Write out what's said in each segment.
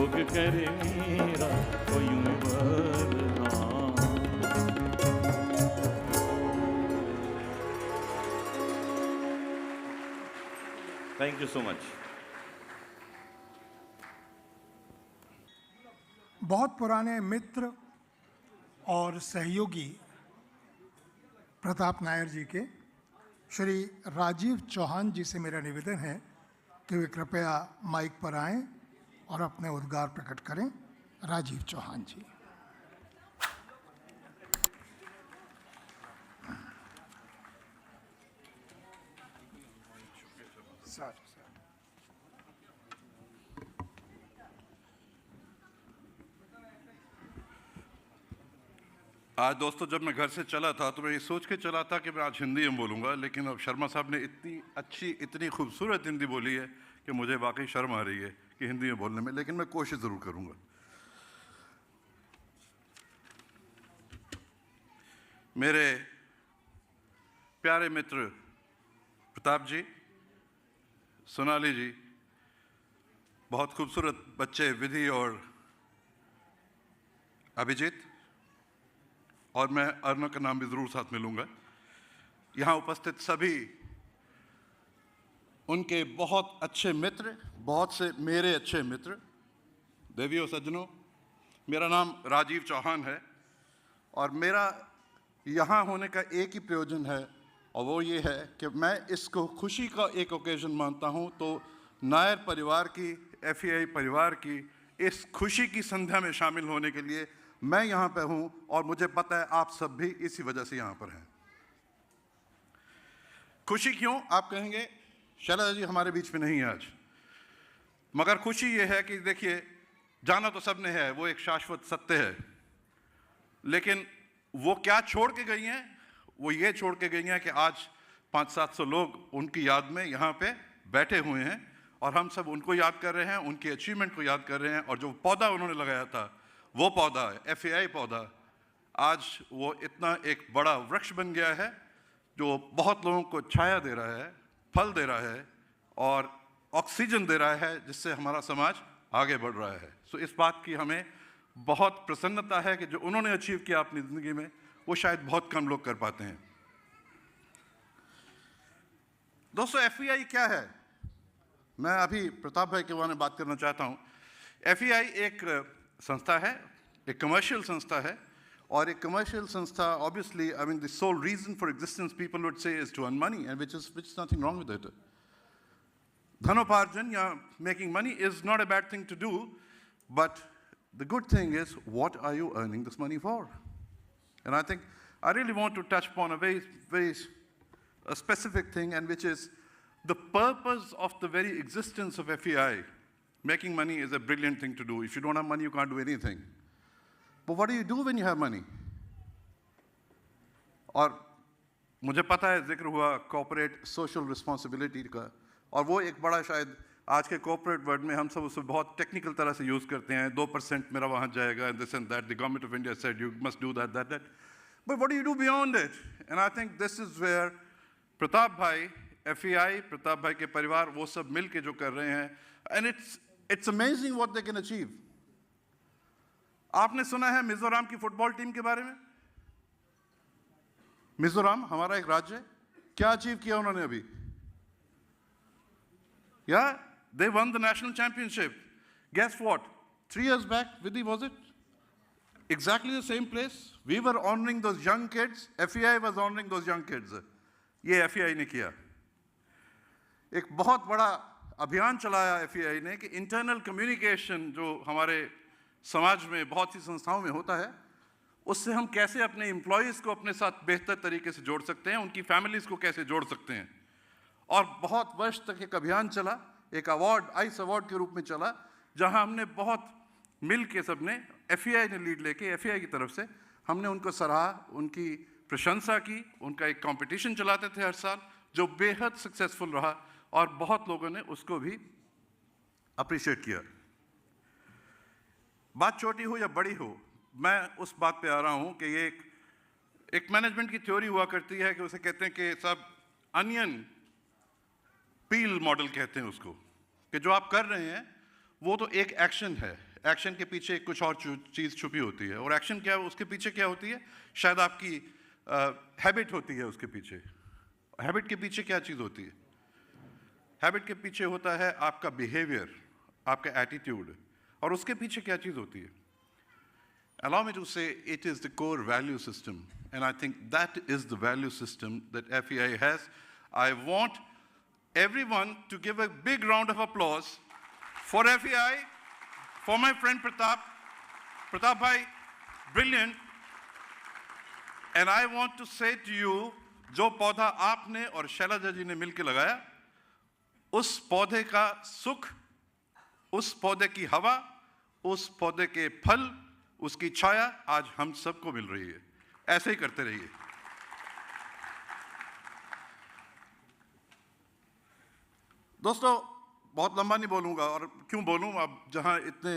भोग करे मेरा वो यूं वरदान। Thank you so much. बहुत पुराने मित्र और सहयोगी प्रताप नायर जी के श्री राजीव चौहान जी से मेरा निवेदन है कि वे कृपया माइक पर आएं और अपने उद्गार प्रकट करें। राजीव चौहान जी। आज दोस्तों जब मैं घर से चला था तो मैं ये सोच के चला था कि मैं आज हिंदी में बोलूँगा, लेकिन अब शर्मा साहब ने इतनी अच्छी इतनी खूबसूरत हिंदी बोली है कि मुझे वाकई शर्म आ रही है कि हिंदी में बोलने में, लेकिन मैं कोशिश ज़रूर करूँगा। मेरे प्यारे मित्र प्रताप जी, सोनाली जी, बहुत खूबसूरत बच्चे विधि और अभिजीत, और मैं अर्नव का नाम भी ज़रूर साथ में लूँगा। यहाँ उपस्थित सभी उनके बहुत अच्छे मित्र, बहुत से मेरे अच्छे मित्र, देवियों सज्जनों, मेरा नाम राजीव चौहान है और मेरा यहाँ होने का एक ही प्रयोजन है और वो ये है कि मैं इसको खुशी का एक ओकेजन मानता हूँ। तो नायर परिवार की, एफईआई परिवार की इस खुशी की संध्या में शामिल होने के लिए मैं यहाँ पे हूँ और मुझे पता है आप सब भी इसी वजह से यहाँ पर हैं। खुशी क्यों आप कहेंगे, शैलजा जी हमारे बीच में नहीं है आज, मगर खुशी ये है कि देखिए जाना तो सबने है, वो एक शाश्वत सत्य है, लेकिन वो क्या छोड़ के गई हैं, वो ये छोड़ के गई हैं कि आज 500-700 लोग उनकी याद में यहाँ पे बैठे हुए हैं और हम सब उनको याद कर रहे हैं, उनकी अचीवमेंट को याद कर रहे हैं। और जो पौधा उन्होंने लगाया था वो पौधा एफएआई पौधा आज वो इतना एक बड़ा वृक्ष बन गया है जो बहुत लोगों को छाया दे रहा है, फल दे रहा है और ऑक्सीजन दे रहा है, जिससे हमारा समाज आगे बढ़ रहा है। सो इस बात की हमें बहुत प्रसन्नता है कि जो उन्होंने अचीव किया अपनी ज़िंदगी में वो शायद बहुत कम लोग कर पाते हैं। दोस्तों एफईआई क्या है, मैं अभी प्रताप भाई के बारे में बात करना चाहता हूँ। एफईआई एक संस्था है, एक कमर्शियल संस्था है और एक कमर्शियल संस्था obviously I mean the sole reason for existence people would say is to earn money and which is nothing wrong with it. धनोपार्जन या making money is not a bad thing to do, but the good thing is what are you earning this money for? And I think I really want to touch upon a very specific thing, and which is the purpose of the very existence of FEI. Making money is a brilliant thing to do. If you don't have money, you can't do anything. But what do you do when you have money? और मुझे पता है जिक्र हुआ corporate social responsibility का, और वो एक बड़ा शायद आज के कॉर्पोरेट वर्ल्ड में हम सब उसे बहुत टेक्निकल तरह से यूज़ करते हैं। 2% मेरा वहाँ जाएगा, this and that, the government of India said you must do that. But what do you do beyond it? And I think this is where Pratap bhai, FEI, Pratap भाई के परिवार, वो सब मिल के जो कर रहे हैं, and It's amazing what they can achieve. आपने सुना है मिजोरम की फुटबॉल टीम के बारे में? मिजोरम हमारा एक राज्य है, क्या अचीव किया उन्होंने अभी? Yeah, they won the national championship. Guess what? 3 years back, Vidhi, was it? Exactly the same place. We were honoring those young kids. FEI was honoring those young kids. ये FEI ने किया। एक बहुत बड़ा अभियान चलाया एफईआई ने कि इंटरनल कम्युनिकेशन जो हमारे समाज में बहुत सी संस्थाओं में होता है, उससे हम कैसे अपने एम्प्लॉयज़ को अपने साथ बेहतर तरीके से जोड़ सकते हैं, उनकी फैमिलीज़ को कैसे जोड़ सकते हैं। और बहुत वर्ष तक एक अभियान चला, एक अवार्ड, आइस अवार्ड के रूप में चला, जहां हमने बहुत मिल के सबने, एफईआई ने लीड लेके, एफईआई की तरफ से हमने उनको सराहा, उनकी प्रशंसा की, उनका एक कंपटीशन चलाते थे हर साल जो बेहद सक्सेसफुल रहा और बहुत लोगों ने उसको भी अप्रिशिएट किया। बात छोटी हो या बड़ी हो, मैं उस बात पे आ रहा हूँ कि ये एक मैनेजमेंट की थ्योरी हुआ करती है कि उसे कहते हैं कि सब अनियन पील मॉडल कहते हैं उसको, कि जो आप कर रहे हैं वो तो एक एक्शन है, एक्शन के पीछे कुछ और चीज़ छुपी होती है। और एक्शन क्या है, उसके पीछे क्या होती है, शायद आपकी हैबिट होती है उसके पीछे। हैबिट के पीछे क्या चीज़ होती है? हैबिट के पीछे होता है आपका बिहेवियर, आपका एटीट्यूड, और उसके पीछे क्या चीज़ होती है? Allow me to say it is the core value system, and I think that is the value system that FEI has. I want everyone to give a big round of applause for FEI, for my friend Pratap. Pratap bhai, brilliant. And I want to say to you, जो पौधा आपने और शैलजा जी ने मिलकर लगाया, उस पौधे का सुख, उस पौधे की हवा, उस पौधे के फल, उसकी छाया आज हम सबको मिल रही है। ऐसे ही करते रहिए। दोस्तों, बहुत लंबा नहीं बोलूँगा, और क्यों बोलूँ, अब जहाँ इतने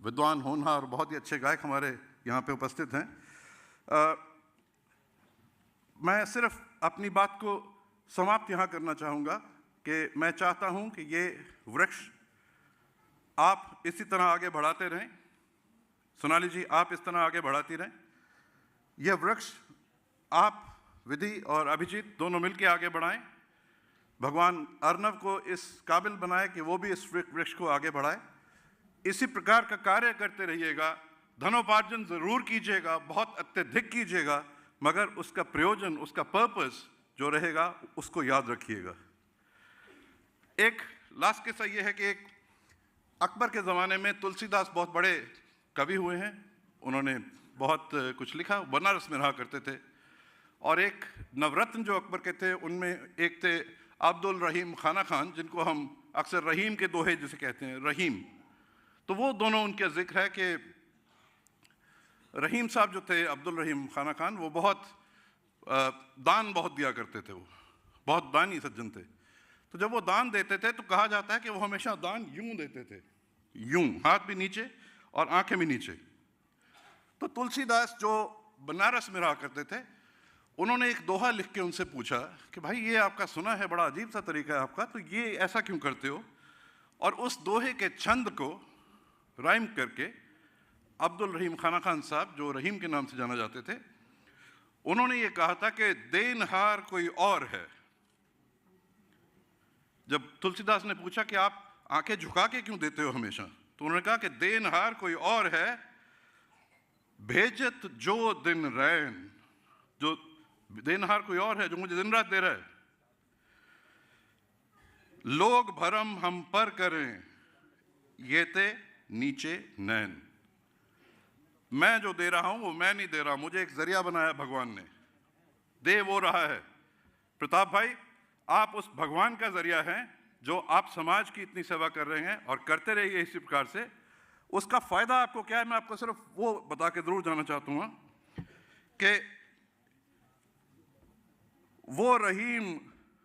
विद्वान होनहार और बहुत ही अच्छे गायक हमारे यहाँ पे उपस्थित हैं, मैं सिर्फ अपनी बात को समाप्त यहाँ करना चाहूँगा कि मैं चाहता हूँ कि ये वृक्ष आप इसी तरह आगे बढ़ाते रहें। सोनाली जी, आप इस तरह आगे बढ़ाती रहें। यह वृक्ष आप, विधि और अभिजीत दोनों मिलकर आगे बढ़ाएं। भगवान अर्नव को इस काबिल बनाए कि वो भी इस वृक्ष को आगे बढ़ाए। इसी प्रकार का कार्य करते रहिएगा। धनोपार्जन ज़रूर कीजिएगा, बहुत अत्यधिक कीजिएगा, मगर उसका प्रयोजन, उसका पर्पस जो रहेगा उसको याद रखिएगा। एक लास्ट किस्सा ये है कि एक अकबर के ज़माने में तुलसीदास बहुत बड़े कवि हुए हैं, उन्होंने बहुत कुछ लिखा, बनारस में रहा करते थे। और एक नवरत्न जो अकबर के थे, उनमें एक थे अब्दुल रहीम खाना खान, जिनको हम अक्सर रहीम के दोहे जिसे कहते हैं, रहीम। तो वो दोनों उनका जिक्र है कि रहीम साहब जो थे, अब्दुल रहीम खाना खान, वो बहुत दान बहुत दिया करते थे, वो बहुत दानी सज्जन थे। तो जब वो दान देते थे तो कहा जाता है कि वो हमेशा दान यूं देते थे, यूं, हाथ भी नीचे और आंखें भी नीचे। तो तुलसीदास जो बनारस में रहा करते थे, उन्होंने एक दोहा लिख के उनसे पूछा कि भाई ये आपका सुना है, बड़ा अजीब सा तरीका है आपका, तो ये ऐसा क्यों करते हो? और उस दोहे के छंद को राइम करके अब्दुल रहीम खाना खान साहब, जो रहीम के नाम से जाना जाते थे, उन्होंने ये कहा था कि देनहार कोई और है। जब तुलसीदास ने पूछा कि आप आंखें झुका के क्यों देते हो हमेशा, तो उन्होंने कहा कि देनहार कोई और है, भेजत जो दिन रैन, जो देनहार कोई और है जो मुझे दिन रात दे रहा है। लोग भरम हम पर करें, ये ते नीचे नैन। मैं जो दे रहा हूं वो मैं नहीं दे रहा, मुझे एक जरिया बनाया भगवान ने, दे वो रहा है। प्रताप भाई, आप उस भगवान का जरिया हैं जो आप समाज की इतनी सेवा कर रहे हैं, और करते रहिए इसी प्रकार से। उसका फ़ायदा आपको क्या है, मैं आपको सिर्फ वो बता के ज़रूर जाना चाहता हूँ कि वो रहीम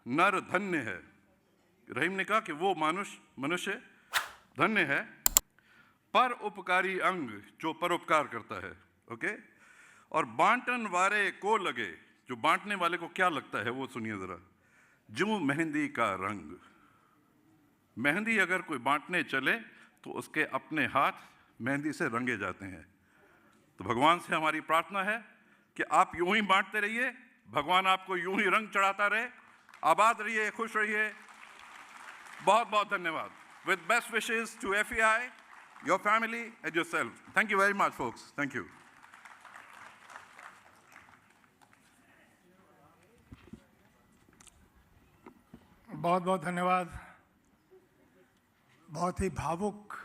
नर धन्य है। रहीम ने कहा कि वो मनुष्य धन्य है, पर उपकारी अंग जो परोपकार करता है। ओके, और बांटन वारे को लगे, जो बांटने वाले को क्या लगता है वो सुनिए ज़रा। जो मेहंदी का रंग, मेहंदी अगर कोई बांटने चले तो उसके अपने हाथ मेहंदी से रंगे जाते हैं। तो भगवान से हमारी प्रार्थना है कि आप यूं ही बांटते रहिए, भगवान आपको यूं ही रंग चढ़ाता रहे। आबाद रहिए, खुश रहिए। बहुत बहुत धन्यवाद। With best wishes to FEI, your family and yourself. Thank you very much, folks. Thank you. बहुत बहुत धन्यवाद। बहुत ही भावुक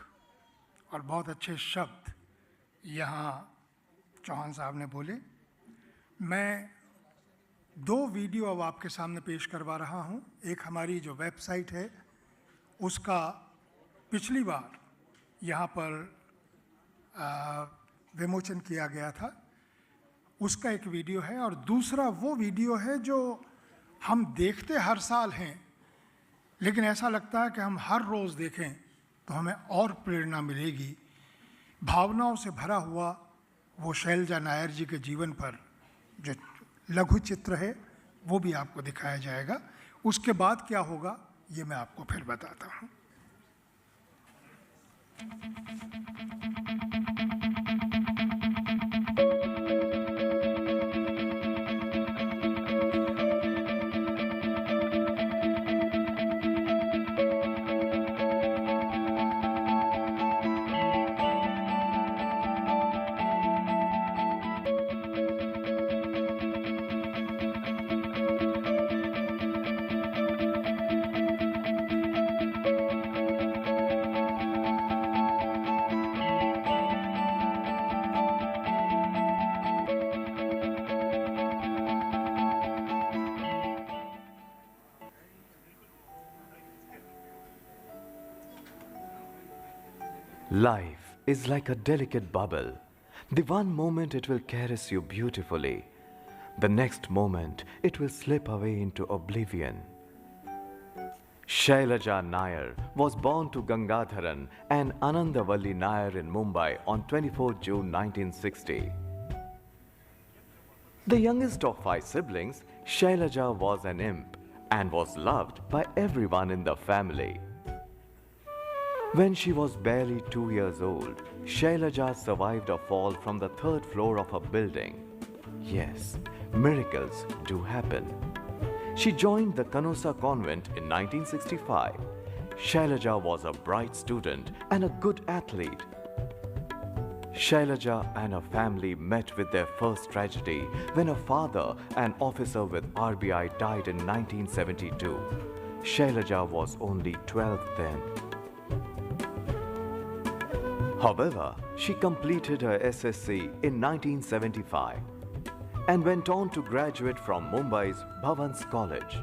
और बहुत अच्छे शब्द यहाँ चौहान साहब ने बोले। मैं दो वीडियो अब आपके सामने पेश करवा रहा हूँ। एक हमारी जो वेबसाइट है उसका पिछली बार यहाँ पर विमोचन किया गया था, उसका एक वीडियो है, और दूसरा वो वीडियो है जो हम देखते हर साल हैं, लेकिन ऐसा लगता है कि हम हर रोज़ देखें तो हमें और प्रेरणा मिलेगी। भावनाओं से भरा हुआ वो शैलजा नायर जी के जीवन पर जो लघु चित्र है वो भी आपको दिखाया जाएगा। उसके बाद क्या होगा ये मैं आपको फिर बताता हूँ। Life is like a delicate bubble. The one moment it will caress you beautifully, the next moment it will slip away into oblivion. Shailaja Nair was born to Gangadharan and Anandavalli Nair in Mumbai on 24 June 1960. The youngest of 5 siblings, Shailaja was an imp and was loved by everyone in the family. When she was barely 2 years old, Shailaja survived a fall from the 3rd floor of a building. Yes, miracles do happen. She joined the Canossa convent in 1965. Shailaja was a bright student and a good athlete. Shailaja and her family met with their first tragedy when her father, an officer with RBI, died in 1972. Shailaja was only 12 then. However, she completed her SSC in 1975 and went on to graduate from Mumbai's Bhavans College.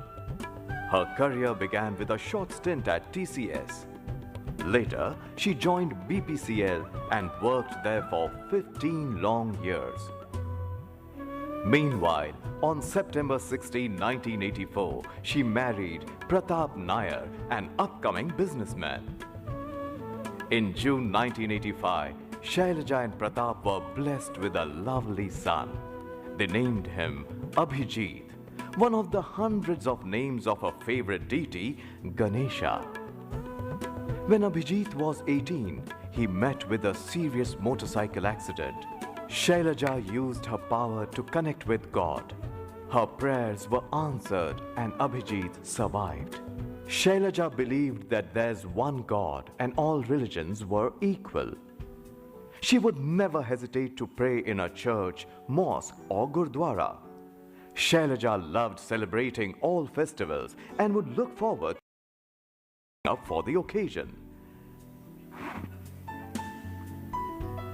Her career began with a short stint at TCS. Later, she joined BPCL and worked there for 15 long years. Meanwhile, on September 16, 1984, she married Pratap Nair, an upcoming businessman. In June 1985, Shailaja and Pratap were blessed with a lovely son. They named him Abhijit, one of the hundreds of names of her favorite deity, Ganesha. When Abhijit was 18, he met with a serious motorcycle accident. Shailaja used her power to connect with God. Her prayers were answered and Abhijit survived. Shailaja believed that there's one God and all religions were equal. She would never hesitate to pray in a church, mosque or gurdwara. Shailaja loved celebrating all festivals and would look forward up for the occasion.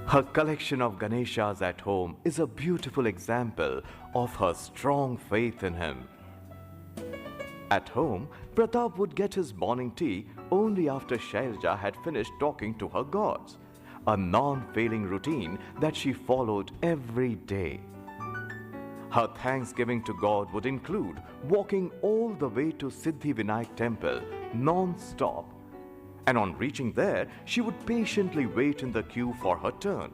Her collection of Ganeshas at home is a beautiful example of her strong faith in him. At home, Pratap would get his morning tea only after Shailaja had finished talking to her gods, a non-failing routine that she followed every day. Her thanksgiving to God would include walking all the way to Siddhivinayak temple non-stop, and on reaching there, she would patiently wait in the queue for her turn.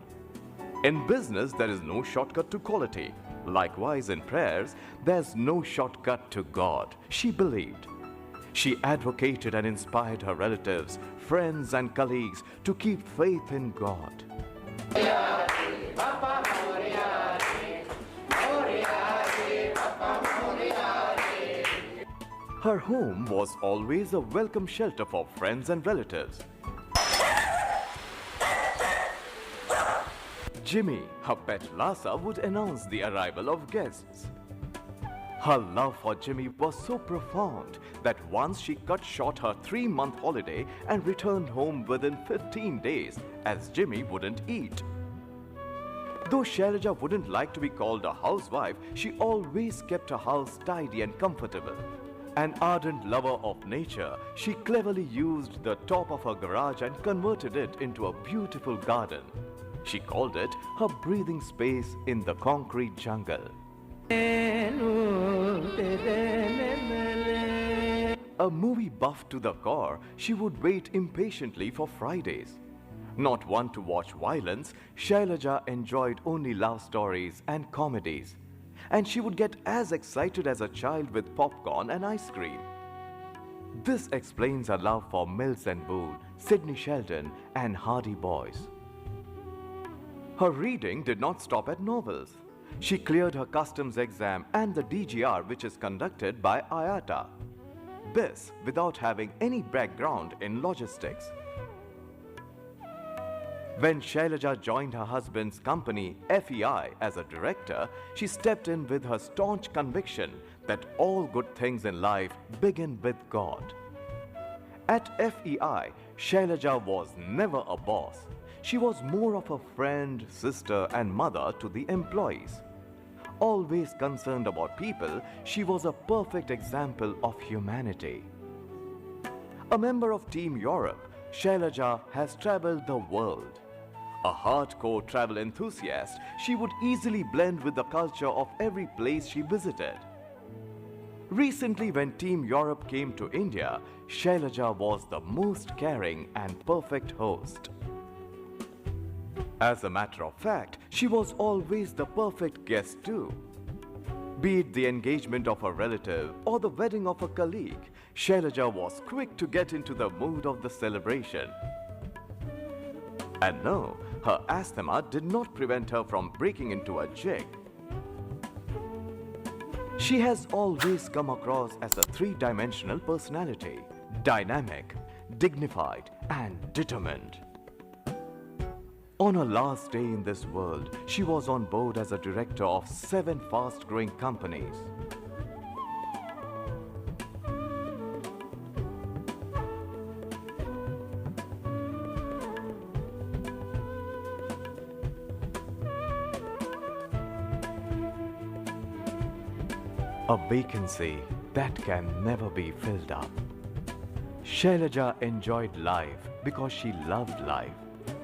In business, there is no shortcut to quality. Likewise, in prayers, there's no shortcut to God, she believed. She advocated and inspired her relatives, friends and colleagues to keep faith in God. Her home was always a welcome shelter for friends and relatives. Jimmy, her pet Lhasa, would announce the arrival of guests. Her love for Jimmy was so profound that once she cut short her 3-month holiday and returned home within 15 days as Jimmy wouldn't eat. Though Shailaja wouldn't like to be called a housewife, she always kept her house tidy and comfortable. An ardent lover of nature, she cleverly used the top of her garage and converted it into a beautiful garden. She called it her breathing space in the concrete jungle. A movie buff to the core, she would wait impatiently for Fridays. Not one to watch violence, Shailaja enjoyed only love stories and comedies. And she would get as excited as a child with popcorn and ice cream. This explains her love for Mills and Boon, Sidney Sheldon, and Hardy Boys. Her reading did not stop at novels. She cleared her customs exam and the DGR, which is conducted by IATA. This without having any background in logistics. When Shailaja joined her husband's company, FEI, as a director, she stepped in with her staunch conviction that all good things in life begin with God. At FEI, Shailaja was never a boss. She was more of a friend, sister, and mother to the employees. Always concerned about people, she was a perfect example of humanity. A member of Team Europe, Shailaja has traveled the world. A hardcore travel enthusiast, she would easily blend with the culture of every place she visited. Recently, when Team Europe came to India, Shailaja was the most caring and perfect host. As a matter of fact, she was always the perfect guest too. Be it the engagement of a relative or the wedding of a colleague, Shailaja was quick to get into the mood of the celebration. And no, her asthma did not prevent her from breaking into a jig. She has always come across as a three-dimensional personality: dynamic, dignified, and determined. On her last day in this world, she was on board as a director of 7 fast-growing companies. A vacancy that can never be filled up. Shailaja enjoyed life because she loved life.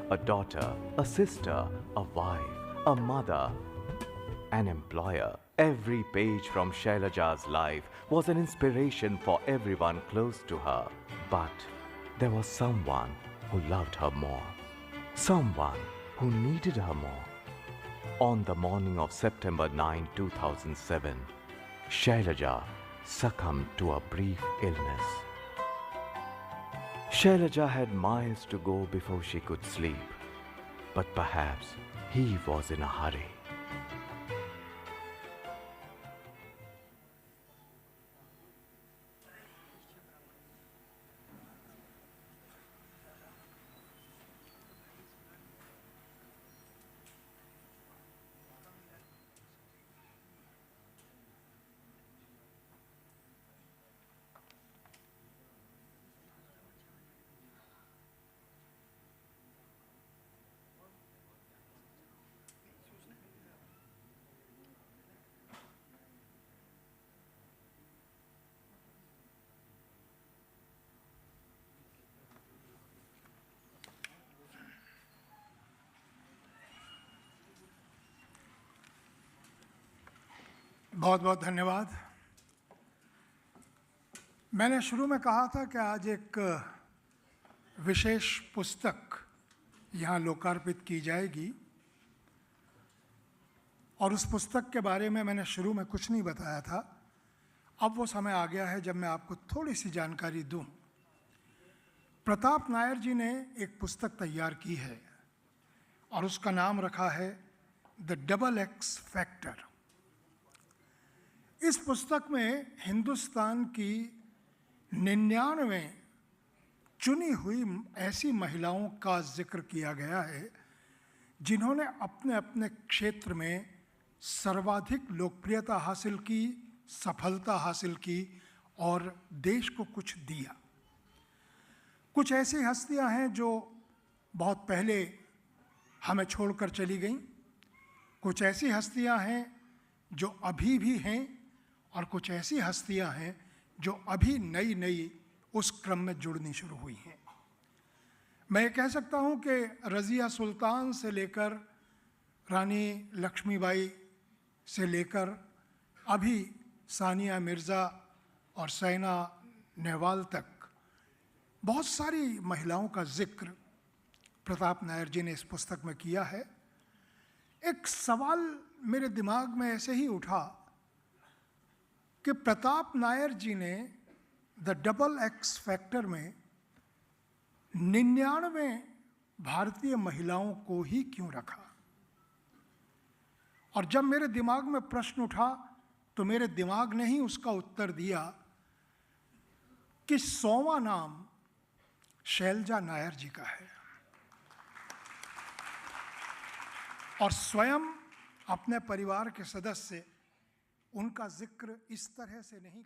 A daughter, a sister, a wife, a mother, an employer. Every page from Shailaja's life was an inspiration for everyone close to her. But there was someone who loved her more. Someone who needed her more. On the morning of September 9, 2007, Shailaja succumbed to a brief illness. Shailaja had miles to go before she could sleep, but perhaps he was in a hurry. बहुत बहुत धन्यवाद। मैंने शुरू में कहा था कि आज एक विशेष पुस्तक यहाँ लोकार्पित की जाएगी, और उस पुस्तक के बारे में मैंने शुरू में कुछ नहीं बताया था। अब वो समय आ गया है जब मैं आपको थोड़ी सी जानकारी दूं। प्रताप नायर जी ने एक पुस्तक तैयार की है और उसका नाम रखा है द डबल एक्स फैक्टर। इस पुस्तक में हिंदुस्तान की 99 चुनी हुई ऐसी महिलाओं का जिक्र किया गया है जिन्होंने अपने अपने क्षेत्र में सर्वाधिक लोकप्रियता हासिल की, सफलता हासिल की और देश को कुछ दिया। कुछ ऐसी हस्तियां हैं जो बहुत पहले हमें छोड़कर चली गईं, कुछ ऐसी हस्तियां हैं जो अभी भी हैं, और कुछ ऐसी हस्तियां हैं जो अभी नई नई उस क्रम में जुड़नी शुरू हुई हैं। मैं ये कह सकता हूँ कि रज़िया सुल्तान से लेकर रानी लक्ष्मीबाई से लेकर अभी सानिया मिर्ज़ा और सैना नेहवाल तक बहुत सारी महिलाओं का जिक्र प्रताप नायर जी ने इस पुस्तक में किया है। एक सवाल मेरे दिमाग में ऐसे ही उठा कि प्रताप नायर जी ने द डबल एक्स फैक्टर में 99 भारतीय महिलाओं को ही क्यों रखा? और जब मेरे दिमाग में प्रश्न उठा तो मेरे दिमाग ने ही उसका उत्तर दिया कि 100वां नाम शैलजा नायर जी का है। और स्वयं अपने परिवार के सदस्य उनका जिक्र इस तरह से नहीं